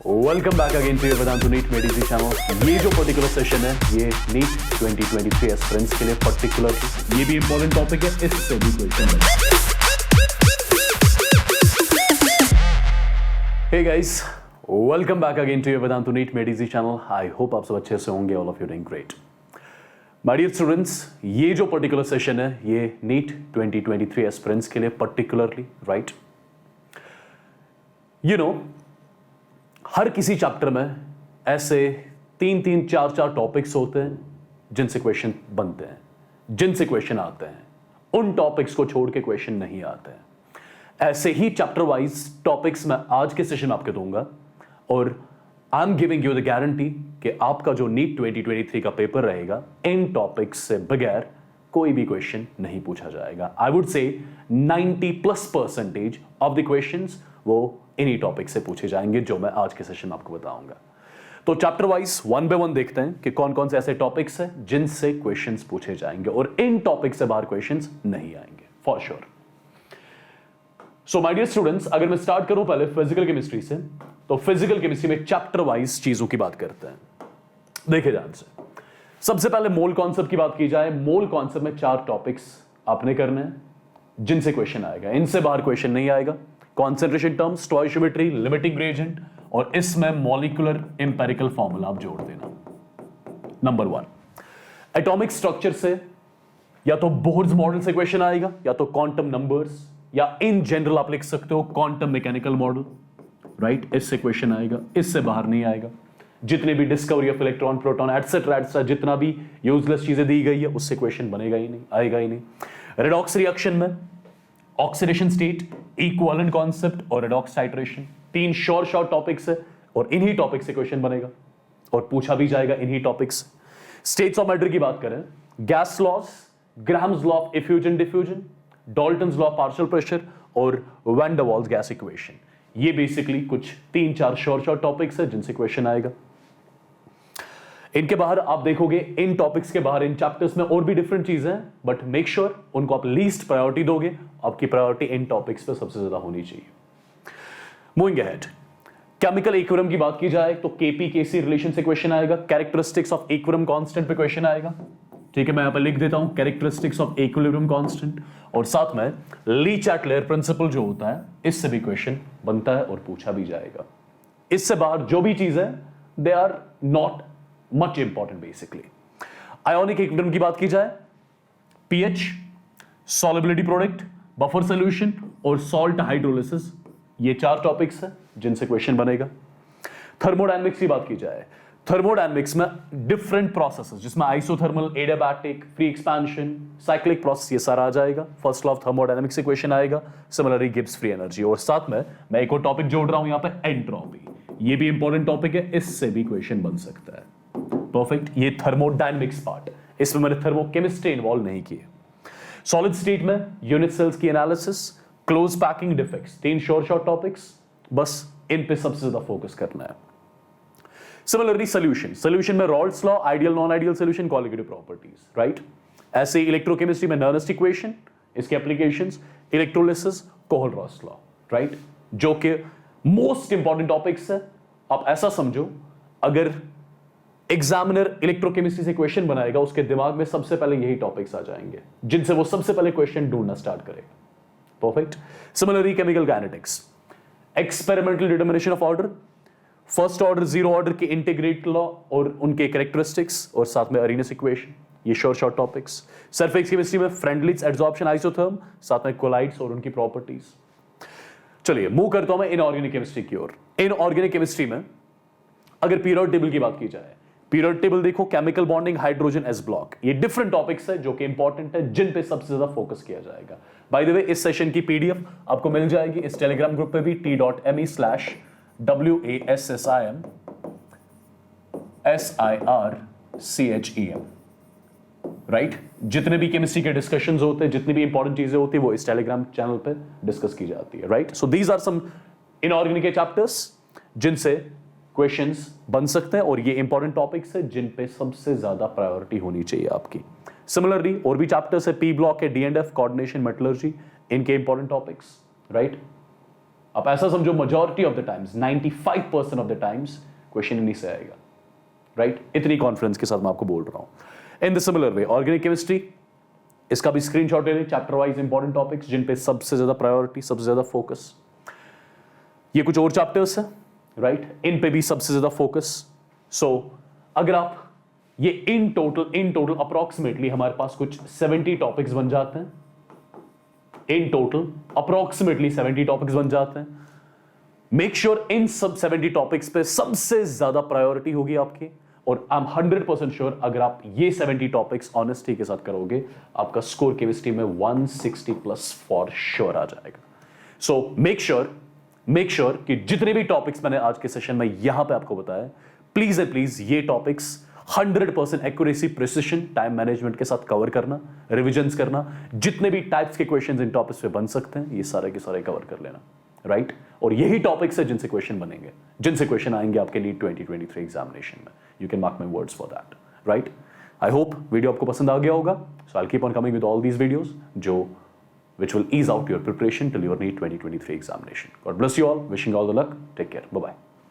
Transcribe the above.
Welcome back again to your Vedantu NEET made easy channel. ये जो particular session है ये नीट 2023 एस्पिरेंट्स के लिए पर्टिकुलर ये भी इंपॉर्टेंट टॉपिक है, इससे भी क्वेश्चन है। Hey guys, welcome back again to your Vedantu NEET made easy channel. I hope आप सब अच्छे से होंगे, all of you doing great. My dear students, ये जो पर्टिकुलर सेशन है ये नीट 2023 एस्पिरेंट्स के लिए पर्टिकुलरली राइट। यू नो, हर किसी चैप्टर में ऐसे 3-3, 4-4 टॉपिक्स होते हैं जिनसे क्वेश्चन बनते हैं, जिनसे क्वेश्चन आते हैं। उन टॉपिक्स को छोड़ के क्वेश्चन नहीं आते हैं। ऐसे ही चैप्टर वाइज टॉपिक्स मैं आज के सेशन में आपको दूंगा और I am giving you the guarantee कि आपका जो नीट 2023 का पेपर रहेगा इन टॉपिक्स से बगैर कोई भी क्वेश्चन नहीं पूछा जाएगा। I would say 90+% of the questions वो इन्हीं टॉपिक से पूछे जाएंगे जो मैं आज के सेशन में आपको बताऊंगा। तो चैप्टर वाइज 1 बाय 1 देखते हैं कि कौन कौन से ऐसे टॉपिक्स हैं जिनसे क्वेश्चंस पूछे जाएंगे और इन टॉपिक से बाहर क्वेश्चंस नहीं आएंगे for sure. So my dear students, अगर मैं स्टार्ट करूं पहले फिजिकल केमिस्ट्री से, तो फिजिकल केमिस्ट्री में चैप्टर वाइज चीजों की बात करते हैं। देखिए ध्यान से, सबसे पहले मोल कॉन्सेप्ट की बात की जाए। मोल कॉन्सेप्ट में 4 टॉपिक्स आपने करने हैं जिनसे क्वेश्चन आएगा, इनसे बाहर क्वेश्चन नहीं आएगा। Concentration terms, stoichiometry, limiting reagent और इसमें मॉलिक्यूलर एम्पिरिकल फार्मूला आप जोड़ देना। नंबर 1, एटॉमिक स्ट्रक्चर से या तो बोर्ड्स मॉडल से क्वेश्चन आएगा या तो क्वांटम नंबर्स, या इन जनरल आप लिख सकते हो क्वांटम मैकेनिकल मॉडल, राइट। इससे क्वेश्चन आएगा, इससे बाहर नहीं आएगा। जितने भी discovery of electron, proton etcetera जितना भी यूजलेस चीजें दी गई है उससे क्वेश्चन बनेगा ही नहीं, आएगा ही नहीं। रेडॉक्स रिएक्शन में ऑक्सीडेशन स्टेट, इक्विवेलेंट कॉन्सेप्ट और रेडॉक्स टाइट्रेशन, 3 शॉर्ट टॉपिक्स है और इन्हीं टॉपिक से क्वेश्चन बनेगा और पूछा भी जाएगा इन्हीं टॉपिक्स। स्टेट्स ऑफ मैटर की बात करें, gas laws, Graham's law of effusion diffusion, Dalton's law of partial pressure और van der Waals gas equation. ये बेसिकली कुछ 3-4 शॉर्ट टॉपिक्स है जिनसे क्वेश्चन आएगा। इनके बाहर आप देखोगे, इन टॉपिक्स के बाहर इन चैप्टर्स में और भी डिफरेंट चीजें हैं, बट मेक श्योर उनको आप लीस्ट प्रायोरिटी दोगे। आपकी प्रायोरिटी इन टॉपिक्स पे सबसे ज्यादा होनी चाहिए। मूविंग अहेड, केमिकल इक्विलिब्रियम की बात की जाए तो केपी केसी रिलेशन से क्वेश्चन आएगा। कैरेक्टरिस्टिक्स ऑफ इक्विलिब्रियम कांस्टेंट पे क्वेश्चन आएगा, ठीक है। मैं यहां पर लिख देता हूं कैरेक्टरिस्टिक्स ऑफ इक्विलिब्रियम कांस्टेंट, और साथ में ली चैटलर प्रिंसिपल जो होता है इससे भी क्वेश्चन बनता है और पूछा भी जाएगा। इससे बाहर जो भी चीज है they are not much important basically. Ionic equilibrium की बात की जाए, pH, solubility product, buffer solution और सॉल्ट हाइड्रोलिसिस, ये 4 टॉपिक्स है जिनसे क्वेश्चन बनेगा। थर्मोडायनेमिक्स की बात की जाए, थर्मोडायनेमिक्स में डिफरेंट प्रोसेसेस जिसमें isothermal, adiabatic, free expansion, cyclic process, ये सारा आ जाएगा। फर्स्ट लॉ ऑफ थर्मोडायनेमिक्स से क्वेश्चन आएगा। सिमिलरली गिब्स फ्री एनर्जी, और साथ में मैं एक और टॉपिक जोड़ रहा हूं यहां पे, एंट्रोपी। ये भी इंपॉर्टेंट टॉपिक है, इससे भी क्वेश्चन बन सकता है। परफेक्ट, ये थर्मोडायनेमिक्स पार्ट है, इसमें मैंने थर्मोकेमिस्ट्री इन्वॉल्व नहीं की है। सॉलिड स्टेट में यूनिट सेल्स की analysis, close packing defects, 3 short topics, बस इन पे सबसे ज्यादा फोकस करना है। सिमिलरली सॉल्यूशन में Rawls law, ideal non ideal solution, colligative properties, right. ऐसे इलेक्ट्रोकेमिस्ट्री में नर्नेस्ट इक्वेशन, इसके एप्लीकेशंस, इलेक्ट्रोलिसिस, कोहल-रॉस लॉ, राइट, जो कि मोस्ट इंपॉर्टेंट टॉपिक्स है। आप ऐसा समझो, अगर एग्जामिनर इलेक्ट्रोकेमिस्ट्री से क्वेश्चन बनाएगा उसके दिमाग में सबसे पहले यही टॉपिक्स आ जाएंगे जिनसे वो सबसे पहले क्वेश्चन ढूंढना स्टार्ट करेगा। Perfect. Similarly chemical kinetics, experimental determination of order, first order, zero order के इंटीग्रेट लॉ और उनके कैरेक्टरिस्टिक्स, और साथ में अरेनियस इक्वेशन, ये शॉर्ट टॉपिक्स। सरफेस केमिस्ट्री में फ्रेंडलिट्स, एडसॉर्प्शन, आइसोथर्म, साथ में कोलाइड्स और उनकी प्रॉपर्टीज। चलिए मूव करता हूं मैं इनऑर्गेनिक केमिस्ट्री की ओर। इनऑर्गेनिक केमिस्ट्री में अगर पीरियोडिक टेबल की बात की जाए, पीरियोडिक टेबल देखो, chemical bonding, hydrogen S block, ये डिफरेंट टॉपिक्स है जो कि इंपॉर्टेंट है, जिन पे सबसे ज्यादा फोकस किया जाएगा। बाय द वे, इस सेशन की पीडीएफ आपको मिल जाएगी इस टेलीग्राम ग्रुप पे भी, t.me/WASSIMSIRCHEM, राइट। जितने भी केमिस्ट्री के डिस्कशंस होते हैं, जितनी भी इंपॉर्टेंट चीजें होती है, वो इस टेलीग्राम चैनल पे डिस्कस की जाती है, right. So these are some inorganic के चैप्टर्स जिनसे क्वेश्चंस बन सकते हैं और ये इंपॉर्टेंट टॉपिक्स है जिन पे सबसे ज्यादा प्रायोरिटी होनी चाहिए आपकी। सिमिलरली और भी चैप्टर्स है, पी ब्लॉक है, D and F, coordination, metallurgy, इनके इंपॉर्टेंट टॉपिक्स, राइट। आप ऐसा समझो majority of the times 95% of the times question इन्हीं से आएगा, राइट? इतनी कॉन्फिडेंस के साथ मैं आपको बोल रहा हूं। In the similar way organic chemistry, इसका भी स्क्रीनशॉट ले लें, चैप्टर वाइज इंपॉर्टेंट टॉपिक्स जिन पे सबसे ज्यादा प्रायोरिटी, सबसे ज्यादा फोकस। ये कुछ और चैप्टर्स हैं, राइट? इन पे भी सबसे ज्यादा फोकस। सो अगर आप ये इन टोटल अप्रोक्सीमेटली हमारे पास कुछ 70 टॉपिक्स बन जाते हैं, इन टोटल अप्रोक्सीमेटली 70 टॉपिक्स बन जाते हैं। मेक श्योर इन सब 70 टॉपिक्स पे सबसे ज्यादा प्रायोरिटी होगी आपकी, और आई एम 100% श्योर अगर आप ये 70 टॉपिक्स ऑनेस्टी के साथ करोगे, आपका स्कोर केमिस्ट्री में 160 प्लस फॉर श्योर आ जाएगा। सो मेक श्योर कि जितने भी टॉपिक्स मैंने आज के सेशन में यहां पे आपको बताया, प्लीज एंड प्लीज ये topics 100% accuracy, precision, time management के साथ कवर करना, रिविजन्स करना, जितने भी टाइप्स के क्वेश्चंस इन टॉपिक्स पे बन सकते हैं ये सारे के सारे कवर कर लेना, राइट? और यही टॉपिक्स है जिनसे क्वेश्चन बनेंगे, जिनसे क्वेश्चन आएंगे आपके नीट 2023 एग्जामिनेशन में। You can mark my words for that, right? I hope video आपको पसंद आ गया होगा। So I will keep on coming with all these videos जो which will ease out your preparation till your NEET 2023 examination. God bless you all. Wishing you all the luck. Take care. Bye-bye.